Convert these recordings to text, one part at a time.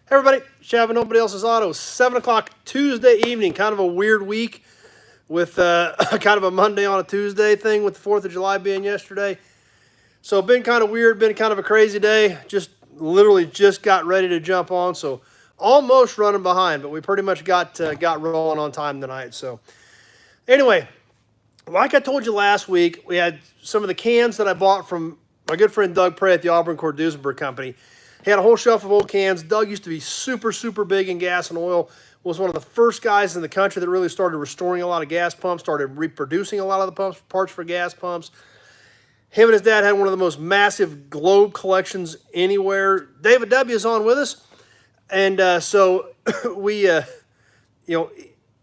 Hey everybody, Shaving Nobody Else's Auto, 7 o'clock Tuesday evening. Kind of a weird week with kind of a Monday on a Tuesday thing with the 4th of July being yesterday. So been kind of weird, been kind of a crazy day. Just literally just got ready to jump on. So almost running behind, but we pretty much got rolling on time tonight. So anyway, like I told you last week, we had some of the cans that I bought from my good friend Doug Prey at the Auburn Cord-Duesenberg Company. He had a whole shelf of old cans. Doug used to be super, super big in gas and oil. Was one of the first guys in the country that really started restoring a lot of gas pumps, started reproducing a lot of the parts for gas pumps. Him and his dad had one of the most massive globe collections anywhere. David W. is on with us. And so we, and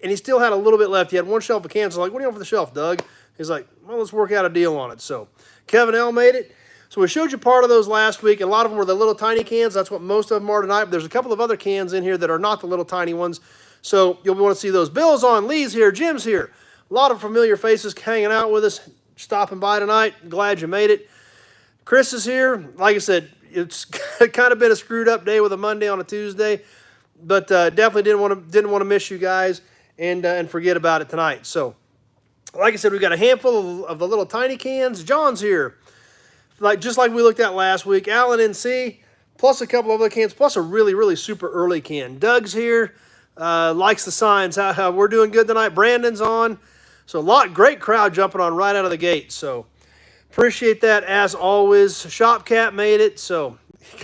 he still had a little bit left. He had one shelf of cans. I was like, what do you want for the shelf, Doug? He's like, well, let's work out a deal on it. So Kevin L. made it. So we showed you part of those last week. A lot of them were the little tiny cans. That's what most of them are tonight. But there's a couple of other cans in here that are not the little tiny ones. So you'll want to see those. Bill's on. Lee's here. Jim's here. A lot of familiar faces hanging out with us, stopping by tonight. Glad you made it. Chris is here. Like I said, it's kind of been a screwed up day with a Monday on a Tuesday. But definitely didn't want to miss you guys and forget about it tonight. So like I said, we've got a handful of the little tiny cans. John's here. Just like we looked at last week, Alan NC, plus a couple of other cans, plus a really, really super early can. Doug's here, likes the signs. How we're doing good tonight. Brandon's on. So great crowd jumping on right out of the gate. So appreciate that as always. Shopcat made it. So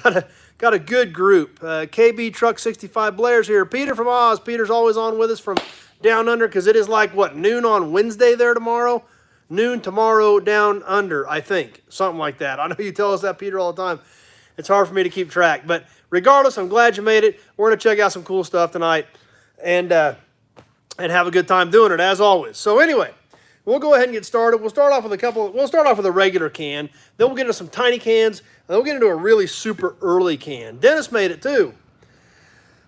got a good group. KB Truck 65 Blair's here. Peter from Oz. Peter's always on with us from down under because it is like, what, noon on Wednesday there tomorrow? Noon tomorrow down under, I think. Something like that. I know you tell us that, Peter, all the time. It's hard for me to keep track. But regardless, I'm glad you made it. We're going to check out some cool stuff tonight and have a good time doing it, as always. So anyway, we'll go ahead and get started. We'll start off with a regular can. Then we'll get into some tiny cans. And then we'll get into a really super early can. Dennis made it, too.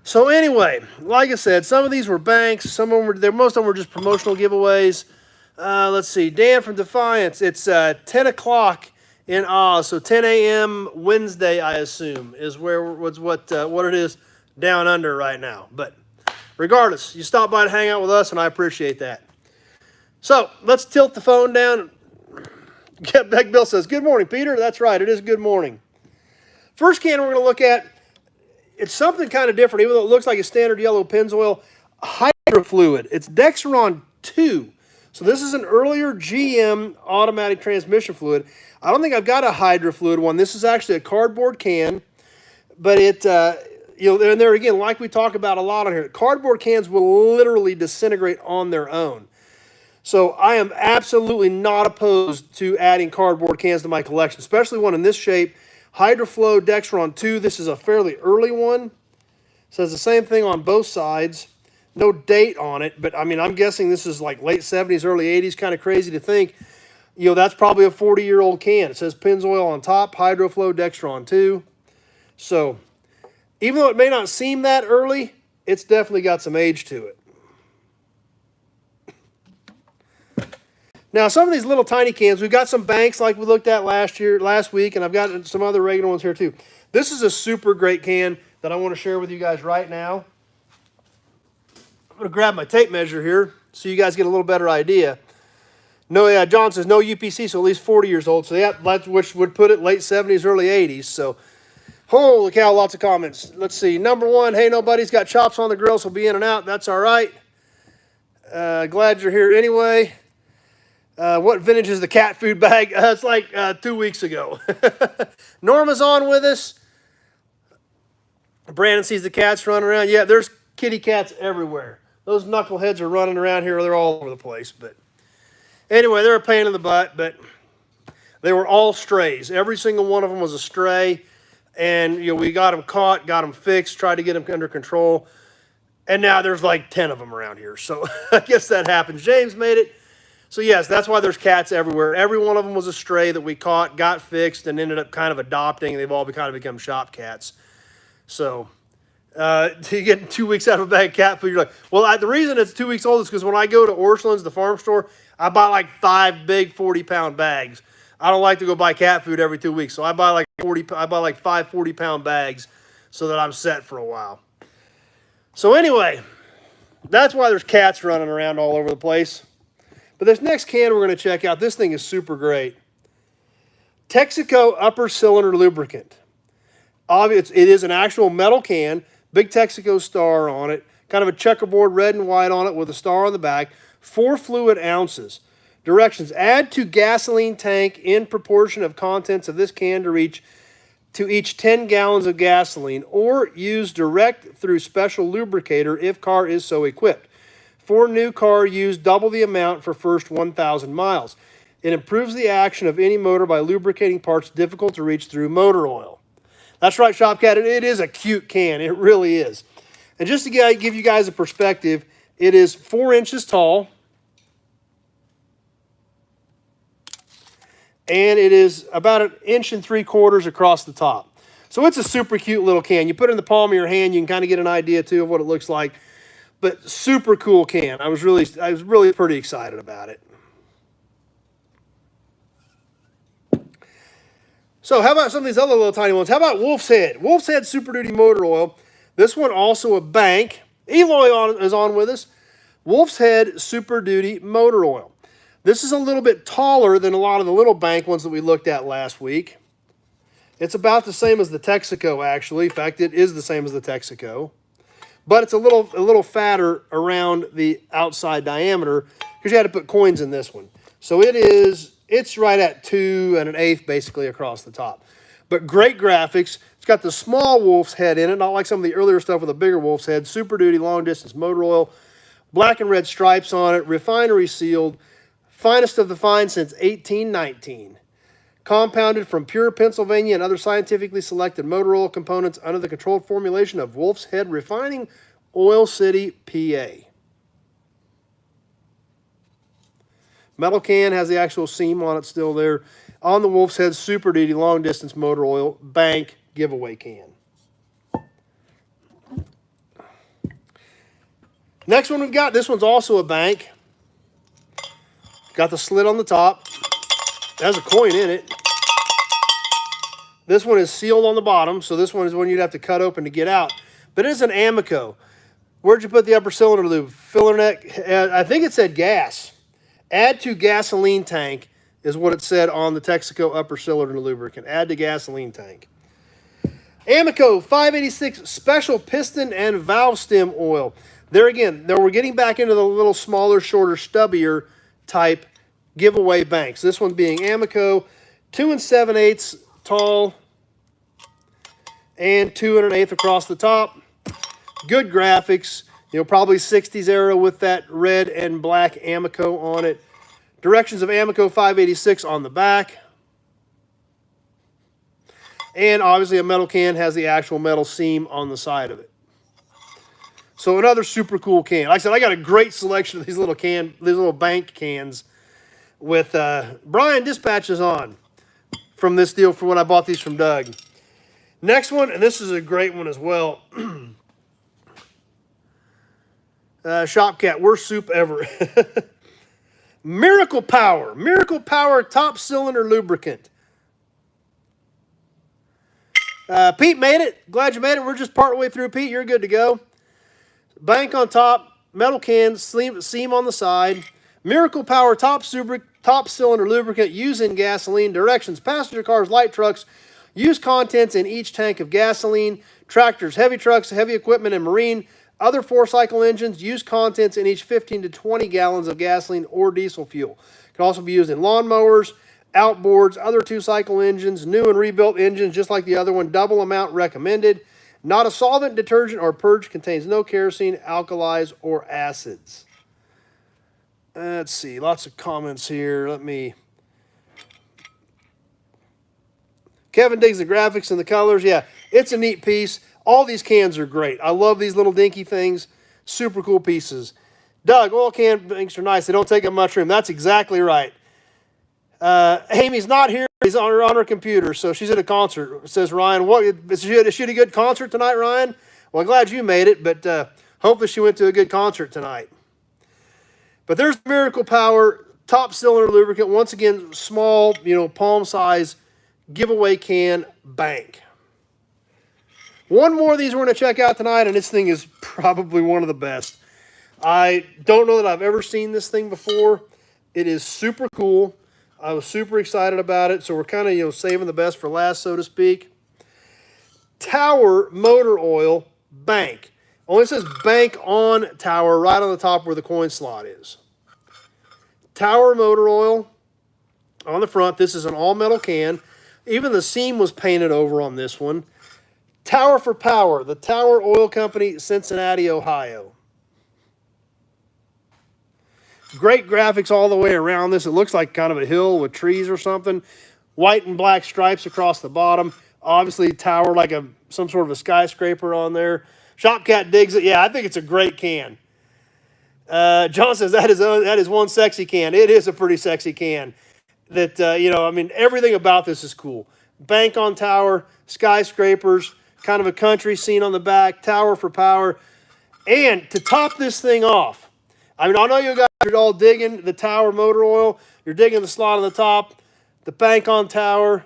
So anyway, like I said, some of these were banks. Some of them most of them were just promotional giveaways. Let's see, Dan from Defiance. It's 10 o'clock in Oz, so 10 a.m. Wednesday, I assume, is what it is down under right now. But regardless, you stopped by to hang out with us, and I appreciate that. So let's tilt the phone down. Beck Bill says, good morning, Peter. That's right, it is good morning. First can we're going to look at, it's something kind of different, even though it looks like a standard yellow Pennzoil. Hydro fluid. It's Dexron Ii. So this is an earlier GM automatic transmission fluid. I don't think I've got a hydro fluid one. This is actually a cardboard can, but it, and there again, like we talk about a lot on here, cardboard cans will literally disintegrate on their own. So I am absolutely not opposed to adding cardboard cans to my collection, especially one in this shape. HydroFlow Dexron 2. This is a fairly early one. Says the same thing on both sides. No date on it, but I mean, I'm guessing this is like late 70s, early 80s, kind of crazy to think. That's probably a 40-year-old can. It says Pennzoil on top, HydroFlow Dexron 2. So, even though it may not seem that early, it's definitely got some age to it. Now, some of these little tiny cans, we've got some banks like we looked at last week, and I've got some other regular ones here too. This is a super great can that I want to share with you guys right now. I'm going to grab my tape measure here so you guys get a little better idea. No, yeah, John says no UPC, so at least 40 years old. So yeah, which would put it late 70s, early 80s. So holy cow, lots of comments. Let's see. Number one, hey, nobody's got chops on the grill, so be in and out. That's all right. Glad you're here anyway. What vintage is the cat food bag? It's like 2 weeks ago. Norma's on with us. Brandon sees the cats running around. Yeah, there's kitty cats everywhere. Those knuckleheads are running around here. They're all over the place. But anyway, they're a pain in the butt, but they were all strays. Every single one of them was a stray. And, we got them caught, got them fixed, tried to get them under control. And now there's like 10 of them around here. So I guess that happens. James made it. So yes, that's why there's cats everywhere. Every one of them was a stray that we caught, got fixed, and ended up kind of adopting. They've all kind of become shop cats. So you get 2 weeks out of a bag of cat food. You're like, well, the reason it's 2 weeks old is because when I go to Orscheln's, the farm store, I buy like 5 big 40-pound bags. I don't like to go buy cat food every 2 weeks, so I buy like 5 40-pound bags. so that I'm set for a while. So anyway, that's why there's cats running around all over the place. But this next can we're going to check out, this thing is super great. Texaco upper cylinder lubricant. It is an actual metal can, big Texaco star on it, kind of a checkerboard red and white on it with a star on the back, 4 fluid ounces. Directions: add to gasoline tank in proportion of contents of this can to each 10 gallons of gasoline, or use direct through special lubricator if car is so equipped. For new car, use double the amount for first 1,000 miles. It improves the action of any motor by lubricating parts difficult to reach through motor oil. That's right, Shopcat, it is a cute can. It really is. And just to give you guys a perspective, it is 4 inches tall. And it is about 1.75 inches across the top. So it's a super cute little can. You put it in the palm of your hand, you can kind of get an idea too of what it looks like. But super cool can. I was really pretty excited about it. So how about some of these other little tiny ones? How about Wolf's Head? Wolf's Head Super Duty Motor Oil. This one also a bank. Eloy is on with us. Wolf's Head Super Duty Motor Oil. This is a little bit taller than a lot of the little bank ones that we looked at last week. It's about the same as the Texaco, actually. In fact, it is the same as the Texaco. But it's a little fatter around the outside diameter because you had to put coins in this one. So it's right at 2 1/8 basically across the top. But great graphics. It's got the small Wolf's Head in it, not like some of the earlier stuff with a bigger Wolf's Head. Super Duty long distance motor oil. Black and red stripes on it. Refinery sealed. Finest of the fine since 1819. Compounded from pure Pennsylvania and other scientifically selected motor oil components under the controlled formulation of Wolf's Head Refining, Oil City, PA. Metal can has the actual seam on it still there. On the Wolf's Head Super Duty long distance motor oil bank giveaway can. Next one we've got, this one's also a bank. Got the slit on the top. It has a coin in it. This one is sealed on the bottom, so this one is one you'd have to cut open to get out. But it is an Amico. Where'd you put the upper cylinder lube? Filler neck. I think it said gas. Add to gasoline tank is what it said on the Texaco upper cylinder lubricant. Add to gasoline tank. Amico 586 special piston and valve stem oil. There again, we're getting back into the little smaller, shorter, stubbier type giveaway banks. This one being Amico, 2 7/8 tall and 2 1/8 across the top. Good graphics. Probably 60s era with that red and black Amico on it. Directions of Amico 586 on the back. And obviously a metal can has the actual metal seam on the side of it. So another super cool can. Like I said, I got a great selection of these little bank cans with Brian dispatches on from this deal for when I bought these from Doug. Next one, and this is a great one as well. Shopcat, worst soup ever. Miracle Power top cylinder lubricant. Pete made it. Glad you made it. We're just partway through, Pete. You're good to go. Bank on top, metal can, seam on the side. Miracle Power top cylinder lubricant using gasoline. Directions: passenger cars, light trucks. Use contents in each tank of gasoline. Tractors, heavy trucks, heavy equipment, and marine. Other 4-cycle engines. Use contents in each 15 to 20 gallons of gasoline or diesel fuel. Can also be used in lawnmowers, outboards, other 2-cycle engines, new and rebuilt engines, just like the other one. Double amount recommended. Not a solvent, detergent, or purge. Contains no kerosene, alkalis, or acids. Let's see. Lots of comments here. Kevin digs the graphics and the colors. Yeah, it's a neat piece. All these cans are great. I love these little dinky things. Super cool pieces. Doug, oil can banks are nice. They don't take up much room. That's exactly right. Amy's not here. She's on her computer, so she's at a concert. Says Ryan, is she at a good concert tonight, Ryan? Well, I'm glad you made it, but hopefully she went to a good concert tonight. But there's Miracle Power top cylinder lubricant. Once again, small, palm size giveaway can bank. One more of these we're going to check out tonight, and this thing is probably one of the best. I don't know that I've ever seen this thing before. It is super cool. I was super excited about it, so we're kind of, saving the best for last, so to speak. Tower motor oil bank. Only says bank on Tower right on the top where the coin slot is. Tower motor oil on the front. This is an all-metal can. Even the seam was painted over on this one. Tower for Power, the Tower Oil Company, Cincinnati, Ohio. Great graphics all the way around this. It looks like kind of a hill with trees or something. White and black stripes across the bottom. Obviously, tower like some sort of a skyscraper on there. Shopcat digs it. Yeah, I think it's a great can. John says that is one sexy can. It is a pretty sexy can. That, everything about this is cool. Bank on tower, skyscrapers, kind of a country scene on the back, Tower for Power. And to top this thing off, I know you guys are all digging the Tower motor oil. You're digging the slot on the top, the bank on Tower.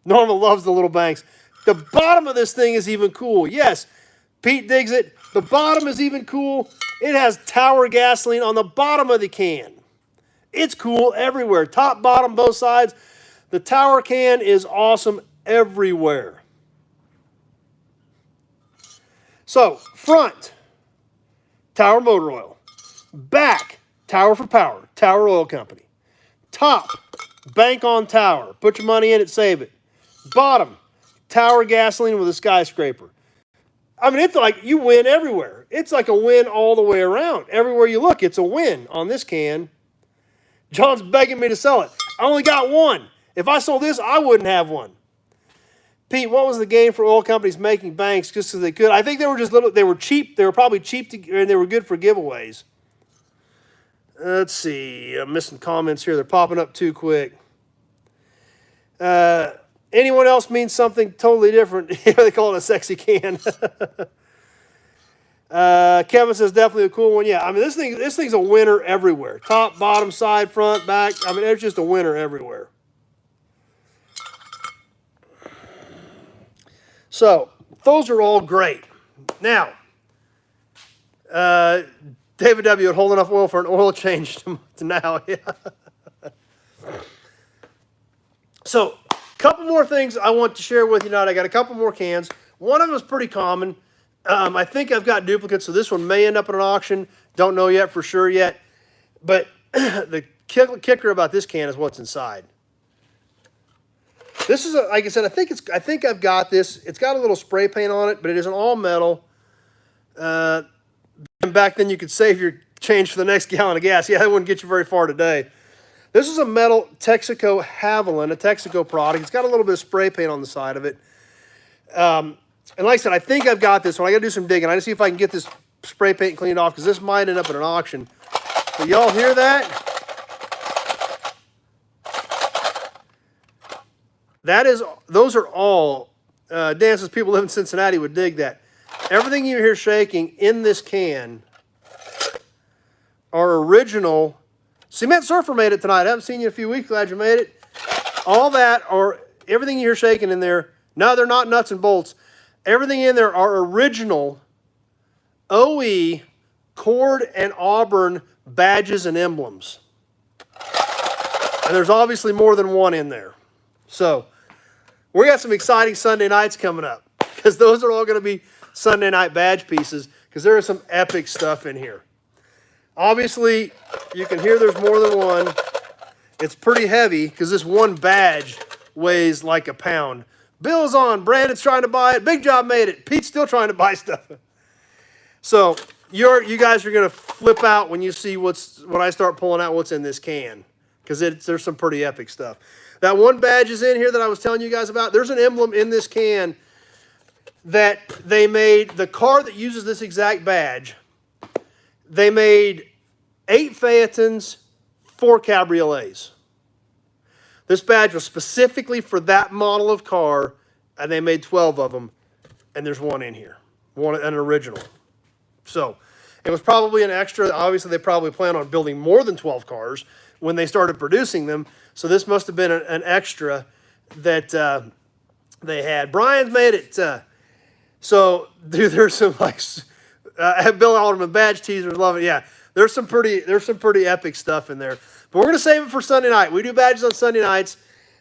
Norma loves the little banks. The bottom of this thing is even cool. Yes, Pete digs it. The bottom is even cool. It has Tower gasoline on the bottom of the can. It's cool everywhere. Top, bottom, both sides. The Tower can is awesome everywhere. So, front, Tower motor oil. Back, Tower for Power, Tower Oil Company. Top, bank on Tower. Put your money in it, save it. Bottom, Tower gasoline with a skyscraper. It's like you win everywhere. It's like a win all the way around. Everywhere you look, it's a win on this can. John's begging me to sell it. I only got one. If I sold this, I wouldn't have one. Pete, what was the game for oil companies making banks just because they could? I think they were just they were cheap. They were probably cheap, and they were good for giveaways. Let's see. I'm missing comments here. They're popping up too quick. Anyone else means something totally different. They call it a sexy can. Kevin says definitely a cool one. Yeah, this thing's a winner everywhere. Top, bottom, side, front, back. It's just a winner everywhere. So, those are all great. Now, David W. would hold enough oil for an oil change to now. Yeah. So, a couple more things I want to share with you tonight. I got a couple more cans. One of them is pretty common. I think I've got duplicates, so this one may end up at an auction. Don't know yet for sure yet. But the kicker about this can is what's inside. This is, like I said, I think I've got this. It's got a little spray paint on it, but it is an all metal. And back then you could save your change for the next gallon of gas. Yeah, that wouldn't get you very far today. This is a metal Texaco Haviland, a Texaco product. It's got a little bit of spray paint on the side of it. And like I said, I think I've got this one. I got to do some digging. I got to see if I can get this spray paint cleaned off because this might end up at an auction. But y'all hear that? Those are all, Dan says people live in Cincinnati would dig that. Everything you hear shaking in this can are original. Cement Surfer made it tonight. I haven't seen you in a few weeks. Glad you made it. All that, or everything you hear shaking in there, no, they're not nuts and bolts. Everything in there are original OE, cord, and Auburn badges and emblems. And there's obviously more than one in there. So, we got some exciting Sunday nights coming up because those are all going to be Sunday night badge pieces because there is some epic stuff in here. Obviously, you can hear there's more than one. It's pretty heavy because this one badge weighs like a pound. Bill's on. Brandon's trying to buy it. Big Job made it. Pete's still trying to buy stuff. So you guys are going to flip out when you see when I start pulling out what's in this can because there's some pretty epic stuff. That one badge is in here that I was telling you guys about. There's an emblem in this can that they made. The car that uses this exact badge, they made 8 Phaetons, 4 Cabriolets. This badge was specifically for that model of car, and they made 12 of them, and there's one in here, an original. So it was probably an extra. Obviously, they probably plan on building more than 12 cars when they started producing them. So this must have been an extra that they had. Brian's made it So, dude, there's some like Bill Alderman badge teasers, love it. Yeah, there's some pretty epic stuff in there. But we're gonna save it for Sunday night. We do badges on Sunday nights.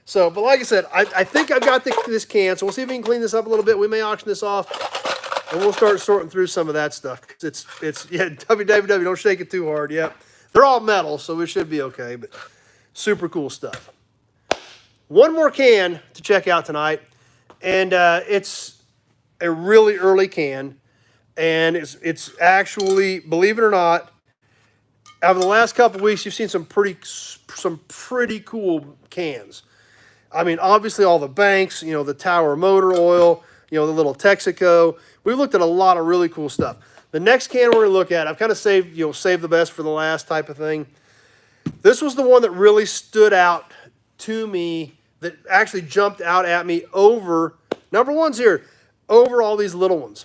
So, but like I said, I think I've got this can. So we'll see if we can clean this up a little bit. We may auction this off, and we'll start sorting through some of that stuff. It's yeah, www. Don't shake it too hard. Yep, they're all metal, so we should be okay. But super cool stuff. One more can to check out tonight, and it's a really early can, and it's actually, believe it or not, over the last couple of weeks, you've seen some pretty cool cans. I mean, obviously all the Banks, you know, the Tower motor oil, you know, the little Texaco. We've looked at a lot of really cool stuff. The next can we're gonna look at, I've kind of saved the best for the last type of thing. This was the one that really stood out to me, that actually jumped out at me over, number one's here, over all these little ones.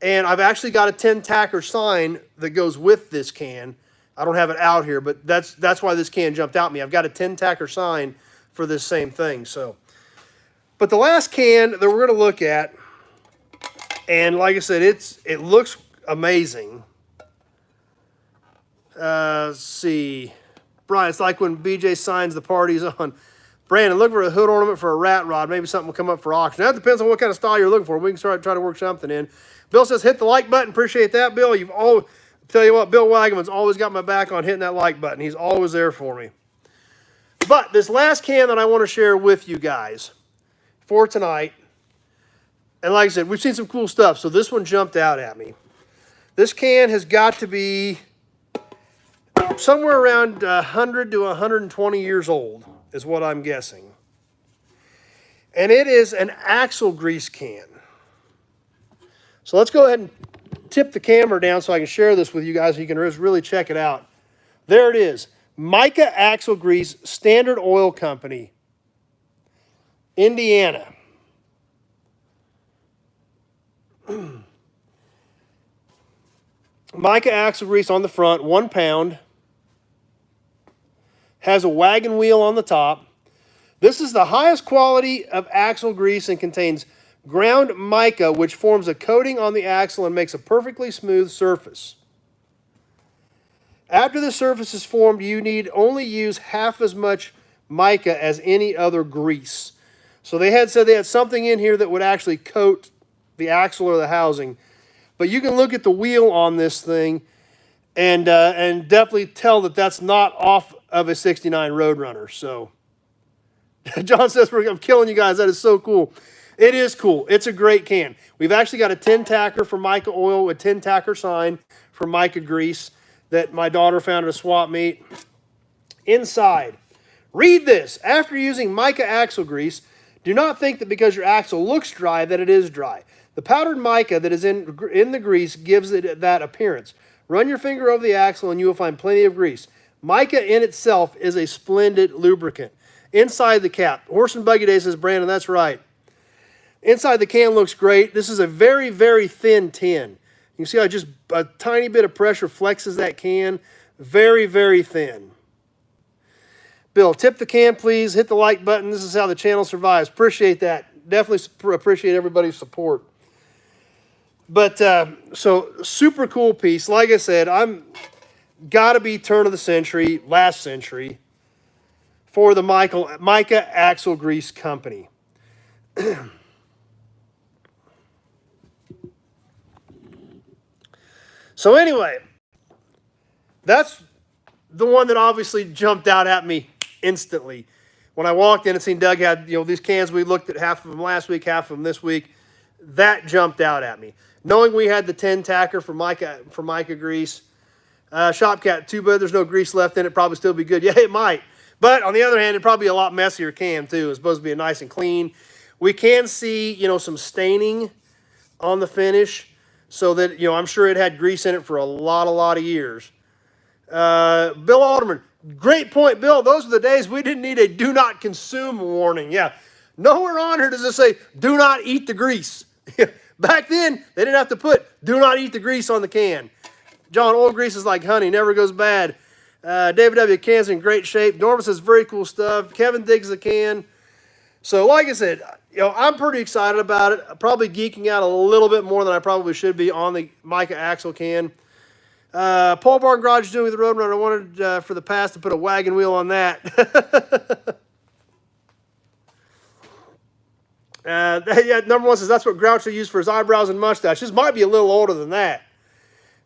And I've actually got a 10-tacker sign that goes with this can. I don't have it out here, but that's why this can jumped out at me. I've got a 10-tacker sign for this same thing. So, but the last can that we're going to look at, and like I said, it looks amazing. Let's see. Brian, it's like when BJ signs the parties on. Brandon, look for a hood ornament for a rat rod. Maybe something will come up for auction. That depends on what kind of style you're looking for. We can try to work something in. Bill says, hit the like button. Appreciate that, Bill. Tell you what, Bill Wagaman's always got my back on hitting that like button. He's always there for me. But this last can that I want to share with you guys for tonight, and like I said, we've seen some cool stuff, so this one jumped out at me. This can has got to be somewhere around 100 to 120 years old, is what I'm guessing. And it is an axle grease can. So let's go ahead and tip the camera down so I can share this with you guys so you can really check it out. There it is. Mica Axle Grease, Standard Oil Company, Indiana. Mica Axle Grease on the front, 1 pound. Has a wagon wheel on the top. This is the highest quality of axle grease and contains ground mica, which forms a coating on the axle and makes a perfectly smooth surface. After the surface is formed, you need only use half as much mica as any other grease. So they said they had something in here that would actually coat the axle or the housing. But you can look at the wheel on this thing and definitely tell that that's not off of a 69 Roadrunner. So John says, I'm killing you guys. That is so cool. It is cool. It's a great can. We've actually got a 10-tacker for Mica oil, a 10-tacker sign for Mica grease that my daughter found at a swap meet. Inside, read this. After using Mica axle grease, do not think that because your axle looks dry that it is dry. The powdered mica that is in the grease gives it that appearance. Run your finger over the axle and you will find plenty of grease. Mica in itself is a splendid lubricant. Inside the cap, Horse and Buggy Day says, Brandon, that's right. Inside the can looks great. This is a very, very thin tin. You can see how just a tiny bit of pressure flexes that can. Very, very thin. Bill, tip the can, please. Hit the like button. This is how the channel survives. Appreciate that. Definitely appreciate everybody's support. But, so, super cool piece. Like I said, got to be turn of the century, last century, for the Mica Axle Grease Company. So anyway, that's the one that obviously jumped out at me instantly. When I walked in and seen Doug had, these cans, we looked at half of them last week, half of them this week. That jumped out at me. Knowing we had the 10-tacker for Mica grease. Shopcat, too bad there's no grease left in it, probably still be good. Yeah, it might. But on the other hand, it'd probably be a lot messier can too. It's supposed to be nice and clean. We can see, some staining on the finish. So that, I'm sure it had grease in it for a lot of years. Bill Alderman, great point, Bill. Those are the days we didn't need a do not consume warning. Yeah, nowhere on here does it say do not eat the grease. Back then, they didn't have to put do not eat the grease on the can. John, oil grease is like honey, never goes bad. David W. Can's in great shape. Norman says very cool stuff. Kevin digs the can. So like I said, I'm pretty excited about it. I'm probably geeking out a little bit more than I probably should be on the Mica axle can. Pole Barn Garage is doing with the Roadrunner. I wanted for the past to put a wagon wheel on that. Yeah, number one says that's what Groucho used for his eyebrows and mustache. This might be a little older than that.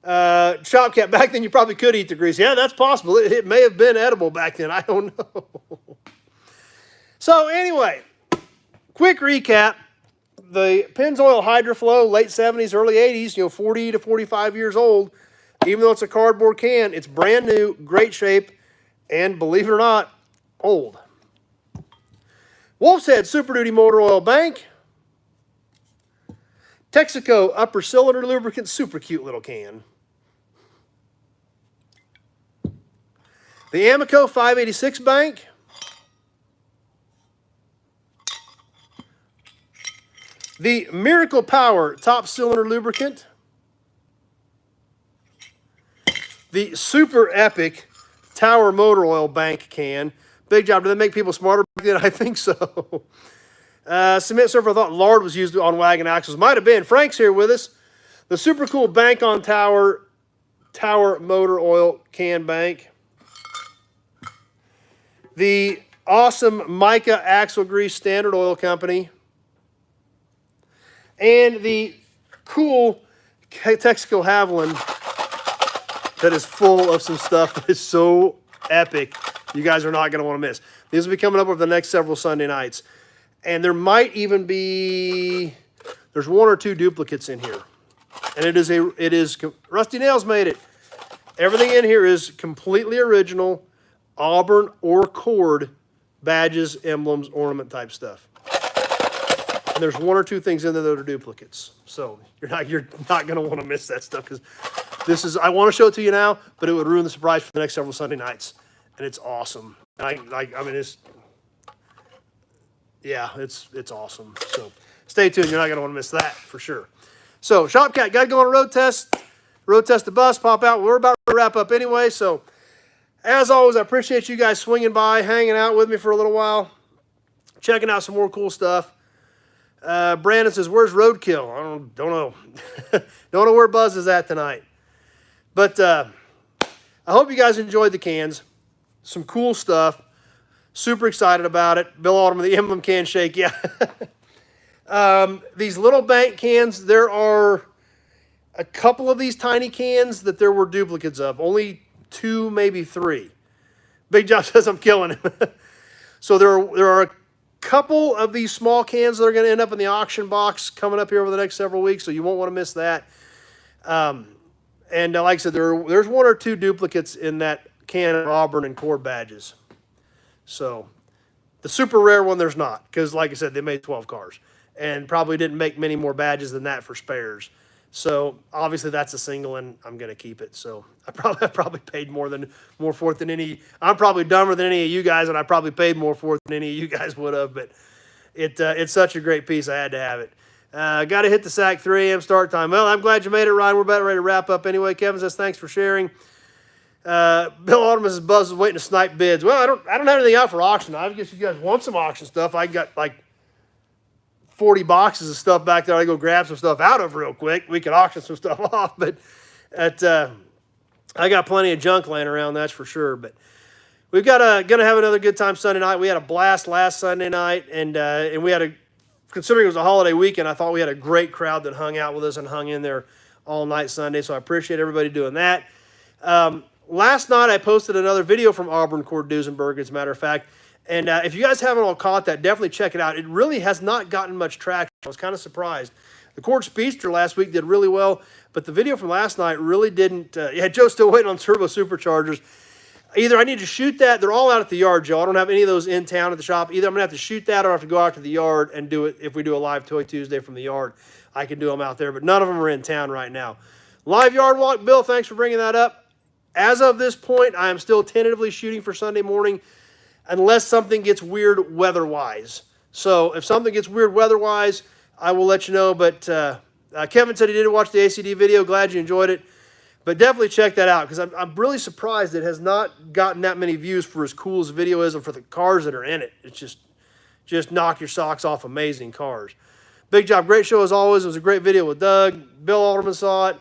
Shopcat, back then you probably could eat the grease. Yeah, that's possible. It may have been edible back then. I don't know. So anyway, quick recap. The Pennzoil Hydroflow, late 70s, early 80s, 40 to 45 years old. Even though it's a cardboard can, it's brand new, great shape, and believe it or not, old. Wolf's Head Super Duty Motor Oil Bank. Texaco Upper Cylinder Lubricant, super cute little can. The Amico 586 Bank. The Miracle Power Top Cylinder Lubricant. The Super Epic Tower Motor Oil Bank can. Big job. Do they make people smarter back then? I think so. Cement Surfer, I thought lard was used on wagon axles. Might have been. Frank's here with us. The super cool Bank on Tower Motor Oil Can Bank. The awesome Mica Axle Grease Standard Oil Company. And the cool Texaco Haviland that is full of some stuff that is so epic. You guys are not going to want to miss. These will be coming up over the next several Sunday nights. And there might even be, there's one or two duplicates in here. And it is, Rusty Nails made it. Everything in here is completely original, Auburn or cord badges, emblems, ornament type stuff. And there's one or two things in there that are duplicates. So you're not going to want to miss that stuff, because this is, I want to show it to you now, but it would ruin the surprise for the next several Sunday nights. And it's awesome. I mean, it's awesome. So stay tuned. You're not going to want to miss that for sure. So Shopcat, got to go on a road test the bus, pop out. We're about to wrap up anyway. So as always, I appreciate you guys swinging by, hanging out with me for a little while, checking out some more cool stuff. Brandon says, where's Roadkill? I don't know. Don't know where Buzz is at tonight. But I hope you guys enjoyed the cans. Some cool stuff. Super excited about it. Bill Alderman, the emblem can shake. Yeah. These little bank cans, there are a couple of these tiny cans that there were duplicates of. Only 2, maybe 3. Big Job says I'm killing him. So there are a couple of these small cans that are going to end up in the auction box coming up here over the next several weeks, so you won't want to miss that. And like I said, there's 1 or 2 duplicates in that can of Auburn and cord badges. So the super rare one, there's not, because like I said, they made 12 cars and probably didn't make many more badges than that for spares. So obviously that's a single, and I'm going to keep it. So I probably paid more for it than any. I'm probably dumber than any of you guys, and I probably paid more for it than any of you guys would have. But it's such a great piece. I had to have it. Got to hit the sack. 3 a.m. start time. Well, I'm glad you made it, Ryan. We're about ready to wrap up anyway. Kevin says thanks for sharing. Bill Alderman says Buzz is waiting to snipe bids. Well, I don't have anything out for auction. I guess you guys want some auction stuff. I got like 40 boxes of stuff back there. I go grab some stuff out of real quick. We could auction some stuff off, but I got plenty of junk laying around, that's for sure. But we've gonna have another good time Sunday night. We had a blast last Sunday night, and we had considering it was a holiday weekend, I thought we had a great crowd that hung out with us and hung in there all night Sunday. So I appreciate everybody doing that. Last night I posted another video from Auburn Cord Duesenberg, as a matter of fact. And if you guys haven't all caught that, definitely check it out. It really has not gotten much traction. I was kind of surprised. The Cord Speedster last week did really well, but the video from last night really didn't. Yeah, Joe's still waiting on turbo superchargers. Either I need to shoot that. They're all out at the yard, Joe. I don't have any of those in town at the shop. Either I'm going to have to shoot that, or I have to go out to the yard and do it. If we do a live Toy Tuesday from the yard, I can do them out there, but none of them are in town right now. Live yard walk, Bill, thanks for bringing that up. As of this point, I am still tentatively shooting for Sunday morning, unless something gets weird weather-wise. So if something gets weird weather-wise, I will let you know. But Kevin said he didn't watch the ACD video. Glad you enjoyed it. But definitely check that out, because I'm really surprised it has not gotten that many views for as cool as the video is and for the cars that are in it. It's just just knock your socks off. Amazing cars. Big job. Great show as always. It was a great video with Doug. Bill Alderman saw it.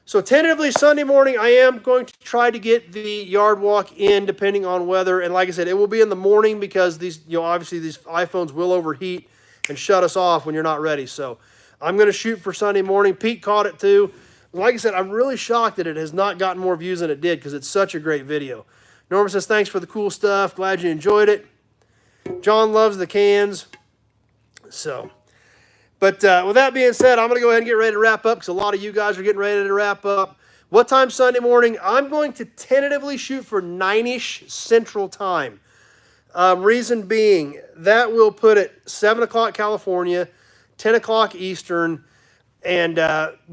So tentatively Sunday morning, I am going to try to get the yard walk in depending on weather. And like I said, it will be in the morning because these, obviously these iPhones will overheat and shut us off when you're not ready. So I'm going to shoot for Sunday morning. Pete caught it too. Like I said, I'm really shocked that it has not gotten more views than it did because it's such a great video. Norman says, thanks for the cool stuff. Glad you enjoyed it. John loves the cans. So, but with that being said, I'm going to go ahead and get ready to wrap up because a lot of you guys are getting ready to wrap up. What time Sunday morning? I'm going to tentatively shoot for 9-ish Central Time. Reason being, that will put it 7 o'clock California, 10 o'clock Eastern, and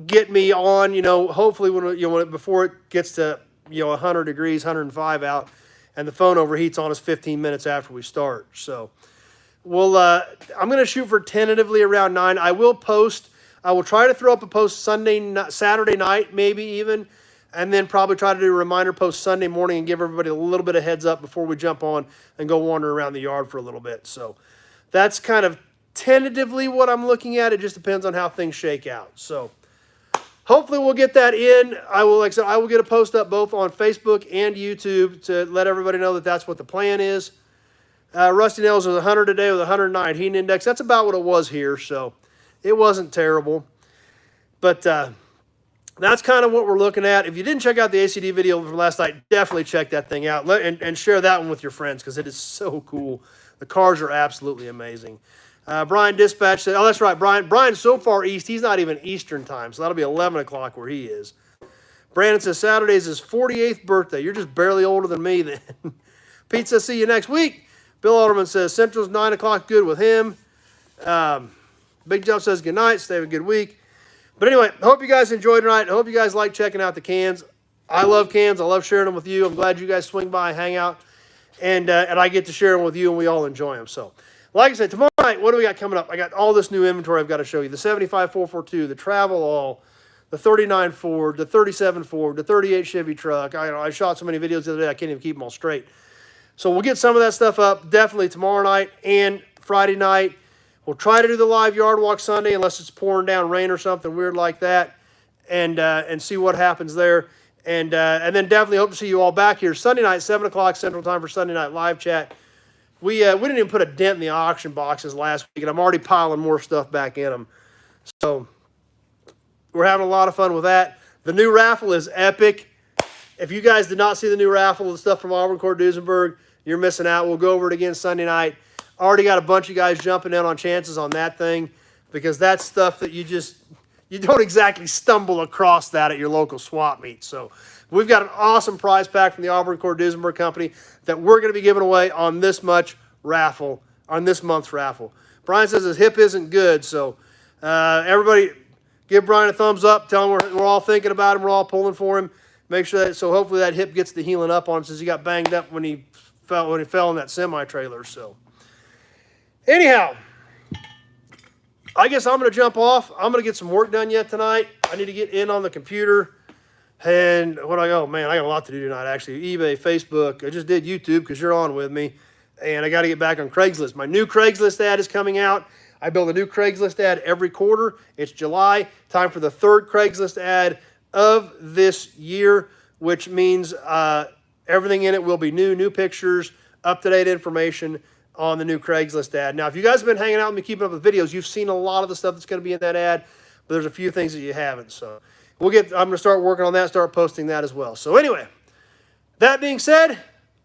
get me on, hopefully before it gets to 100 degrees, 105 out, and the phone overheats on us 15 minutes after we start. So I'm going to shoot for tentatively around 9. I will try to throw up a post Saturday night, maybe even, and then probably try to do a reminder post Sunday morning and give everybody a little bit of heads up before we jump on and go wander around the yard for a little bit. So that's kind of tentatively what I'm looking at. It just depends on how things shake out. So hopefully we'll get that in. I will get a post up both on Facebook and YouTube to let everybody know that that's what the plan is. Rusty Nails was 100 today with 109 heat index. That's about what it was here, so it wasn't terrible. But that's kind of what we're looking at. If you didn't check out the ACD video from last night, definitely check that thing out and share that one with your friends because it is so cool. The cars are absolutely amazing. Brian Dispatch said, oh, that's right, Brian's so far east, he's not even Eastern time, so that'll be 11 o'clock where he is. Brandon says, Saturday's his 48th birthday. You're just barely older than me then. Pete says, see you next week. Bill Alderman says, Central's 9 o'clock, good with him. Big Jump says, good night, stay have a good week. But anyway, I hope you guys enjoyed tonight. I hope you guys like checking out the cans. I love cans. I love sharing them with you. I'm glad you guys swing by and hang out. And I get to share them with you, and we all enjoy them. So, like I said, tomorrow night, what do we got coming up? I got all this new inventory I've got to show you. The 75 442, the Travel All, the 39 Ford, the 37 Ford, the 38 Chevy truck. I shot so many videos the other day, I can't even keep them all straight. So we'll get some of that stuff up definitely tomorrow night and Friday night. We'll try to do the live yard walk Sunday unless it's pouring down rain or something weird like that, and see what happens there. And then definitely hope to see you all back here Sunday night, 7 o'clock Central Time for Sunday night live chat. We didn't even put a dent in the auction boxes last week, and I'm already piling more stuff back in them. So we're having a lot of fun with that. The new raffle is epic. If you guys did not see the new raffle, the stuff from Auburn Court Duesenberg, you're missing out. We'll go over it again Sunday night. Already got a bunch of guys jumping in on chances on that thing because that's stuff that you don't exactly stumble across that at your local swap meet. So we've got an awesome prize pack from the Auburn Court Duesenberg Company that we're going to be giving away on this month's raffle. Brian says his hip isn't good, so everybody give Brian a thumbs up. Tell him we're all thinking about him. We're all pulling for him. Make sure that hopefully that hip gets the healing up on him since he got banged up when he fell in that semi-trailer. So anyhow, I guess I'm going to jump off. I'm going to get some work done yet tonight. I need to get in on the computer. And what do I go? Man, I got a lot to do tonight, actually. eBay, Facebook. I just did YouTube because you're on with me. And I got to get back on Craigslist. My new Craigslist ad is coming out. I build a new Craigslist ad every quarter. It's July. Time for the third Craigslist ad of this year, which means everything in it will be new pictures, up-to-date information on the new Craigslist ad. Now, if you guys have been hanging out with me, keeping up with videos, you've seen a lot of the stuff that's going to be in that ad, but there's a few things that you haven't. So I'm going to start working on that, start posting that as well. So anyway, that being said,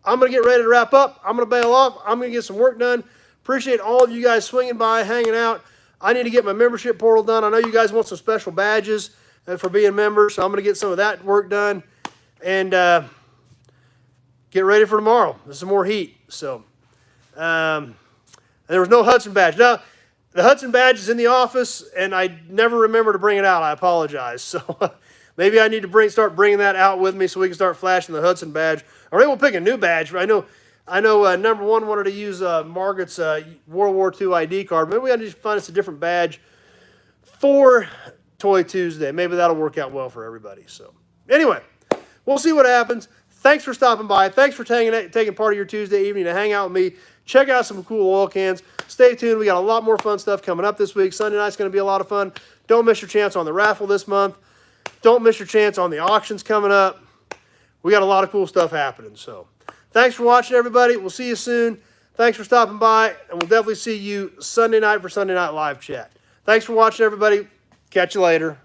I'm going to get ready to wrap up. I'm going to bail off. I'm going to get some work done. Appreciate all of you guys swinging by, hanging out. I need to get my membership portal done. I know you guys want some special badges for being members, so I'm going to get some of that work done and get ready for tomorrow. There's some more heat. So and there was no Hudson badge. Now, the Hudson badge is in the office, and I never remember to bring it out. I apologize. So maybe I need to start bringing that out with me so we can start flashing the Hudson badge. Or maybe we'll pick a new badge. I know number one wanted to use Margaret's World War II ID card. Maybe we got to just find us a different badge for Toy Tuesday. Maybe that'll work out well for everybody. So anyway, we'll see what happens. thanks for stopping by. Thanks for taking part of your Tuesday evening to hang out with me. Check out some cool oil cans. Stay tuned. We got a lot more fun stuff coming up this week. Sunday night's going to be a lot of fun. Don't miss your chance on the raffle this month. Don't miss your chance on the auctions coming up. We got a lot of cool stuff happening. So thanks for watching, everybody. We'll see you soon. Thanks for stopping by, and we'll definitely see you Sunday night for Sunday Night Live Chat. Thanks for watching, everybody. Catch you later.